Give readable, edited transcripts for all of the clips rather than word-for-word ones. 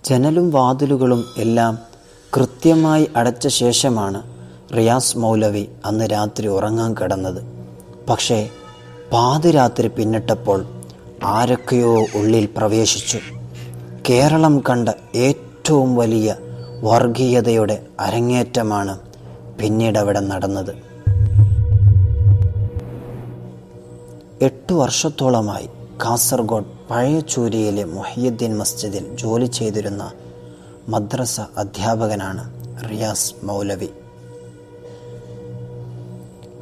ജനലും വാതിലുകളും എല്ലാം കൃത്യമായി അടച്ച ശേഷമാണ് റിയാസ് മൗലവി അന്ന് രാത്രി ഉറങ്ങാൻ കിടന്നത്. പക്ഷേ പാതിരാത്രി പിന്നിട്ടപ്പോൾ ആരൊക്കെയോ ഉള്ളിൽ പ്രവേശിച്ചു. കേരളം കണ്ട ഏറ്റവും വലിയ വർഗീയതയുടെ അരങ്ങേറ്റമാണ് പിന്നീടവിടെ നടന്നത്. 8 വർഷത്തോളമായി കാസർഗോഡ് പഴയച്ചൂരിയിലെ മുഹിയുദ്ദീൻ മസ്ജിദിൽ ജോലി ചെയ്തിരുന്ന മദ്രസ അധ്യാപകനാണ് റിയാസ് മൗലവി.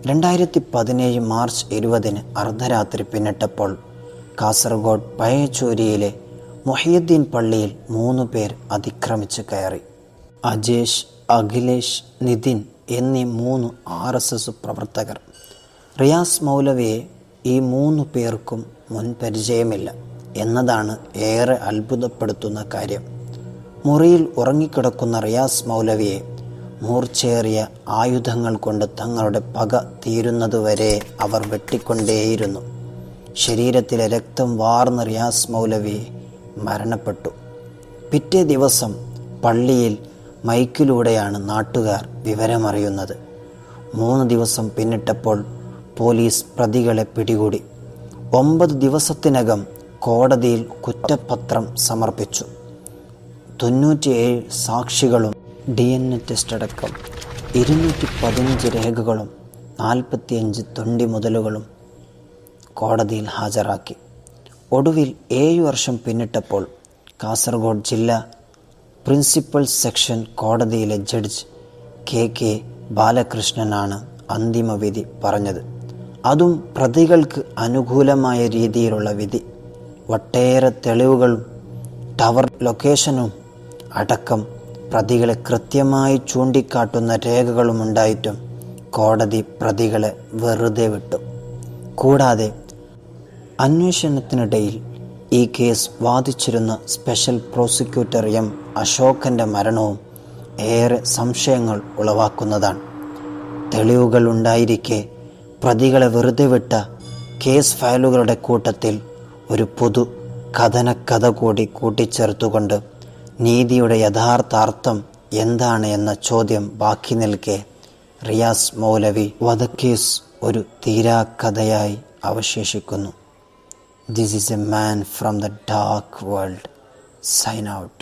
2017 മാർച്ച് 20 അർദ്ധരാത്രി പിന്നിട്ടപ്പോൾ കാസർഗോഡ് പഴയച്ചൂരിയിലെ മുഹിയുദ്ദീൻ പള്ളിയിൽ 3 പേർ അതിക്രമിച്ച് കയറി. അജേഷ്, അഖിലേഷ്, നിതിൻ എന്നീ 3 RSS പ്രവർത്തകർ. റിയാസ് മൗലവിയെ ഈ 3 പേർക്കും മുൻപരിചയമില്ല എന്നതാണ് ഏറെ അത്ഭുതപ്പെടുത്തുന്ന കാര്യം. മുറിയിൽ ഉറങ്ങിക്കിടക്കുന്ന റിയാസ് മൗലവിയെ മൂർച്ചേറിയ ആയുധങ്ങൾ കൊണ്ട് തങ്ങളുടെ പക തീരുന്നതുവരെ അവർ വെട്ടിക്കൊണ്ടേയിരുന്നു. ശരീരത്തിലെ രക്തം വാർന്ന റിയാസ് മൗലവി മരണപ്പെട്ടു. പിറ്റേ ദിവസം പള്ളിയിൽ മൈക്കിലൂടെയാണ് നാട്ടുകാർ വിവരമറിയുന്നത്. 3 ദിവസം പിന്നിട്ടപ്പോൾ പോലീസ് പ്രതികളെ പിടികൂടി. 9 ദിവസത്തിനകം കോടതിയിൽ കുറ്റപത്രം സമർപ്പിച്ചു. 97 സാക്ഷികളും DNA ടെസ്റ്റ് അടക്കം 215 രേഖകളും 45 തൊണ്ടി മുതലുകളും കോടതിയിൽ ഹാജരാക്കി. ഒടുവിൽ 7 വർഷം പിന്നിട്ടപ്പോൾ കാസർഗോഡ് ജില്ലാ പ്രിൻസിപ്പൽ സെക്ഷൻ കോടതിയിലെ ജഡ്ജ് KK ബാലകൃഷ്ണനാണ് അന്തിമ വിധി പറഞ്ഞത്. അതും പ്രതികൾക്ക് അനുകൂലമായ രീതിയിലുള്ള വിധി. ഒട്ടേറെ തെളിവുകളും ടവർ ലൊക്കേഷനും അടക്കം പ്രതികളെ കൃത്യമായി ചൂണ്ടിക്കാട്ടുന്ന രേഖകളുമുണ്ടായിട്ടും കോടതി പ്രതികളെ വെറുതെ വിട്ടു. കൂടാതെ അന്വേഷണത്തിനിടയിൽ ഈ കേസ് വാദിച്ചിരുന്ന സ്പെഷ്യൽ പ്രോസിക്യൂട്ടർ M. അശോകൻ്റെ മരണവും ഏറെ സംശയങ്ങൾ ഉളവാക്കുന്നതാണ്. തെളിവുകൾ ഉണ്ടായിരിക്കെ പ്രതികളെ വെറുതെ വിട്ട കേസ് ഫയലുകളുടെ കൂട്ടത്തിൽ ഒരു പുതു കഥനക്കഥ കൂടി കൂട്ടിച്ചേർത്തുകൊണ്ട് നീതിയുടെ യഥാർത്ഥ അർത്ഥം എന്താണ് എന്ന ചോദ്യം ബാക്കി നിൽക്കെ റിയാസ് മൗലവി വധക്കേസ് ഒരു തീരാക്കഥയായി അവശേഷിക്കുന്നു. This is a man from the dark world. Sign out.